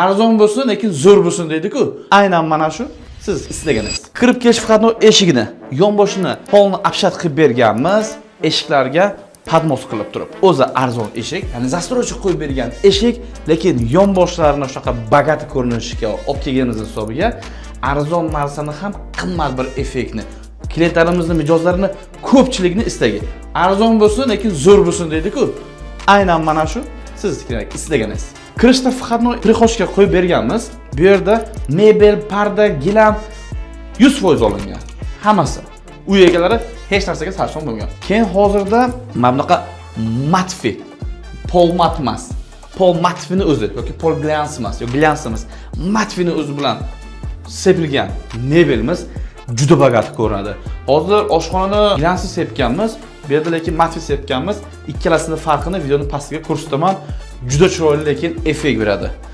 arzon bo'lsin, lekin zo'r bo'lsin deydi-ku. Aynan mana shu siz istagansiz. Kirib kelish faqat eshigini, yonboshini, polni apshat qilib berganmiz, eshiklarga podmos qilib turib. O'zi arzon eshik, ya'ni zastroychi qo'yib bergan eshik, lekin yonboshlarini shunaqa bogat ko'rinishga olib kelganimiz hisobiga arzon narsani ham qimmat bir effektni, klientlarimizning mijozlarini ko'pchilikni istagi. Arzon bo'lsin, lekin zo'r bo'lsin deydi-ku. Aynan mana shu siz istagansiz. Kirishda faqat prixoshga qo'yib berganmiz. Bu yerda mebel, parda, gilam 100% olingan. Hammasi. Uy egalari hech narsaga sarson bo'lmagan. Keyin hozirda mana bunaqa matfi, pol mat emas. Pol matfini o'zi yoki pol glans emas, yoki glans emas. Matfini o'zi bilan sepilgan mebelimiz juda bogat ko'rinadi. Hozir oshxonani glansi sepganmiz, bu yerda lekin matfi sepganmiz. Ikkalasining farqini videoning pastiga ko'rsataman. Juda chiroyli lekin effekt beradi.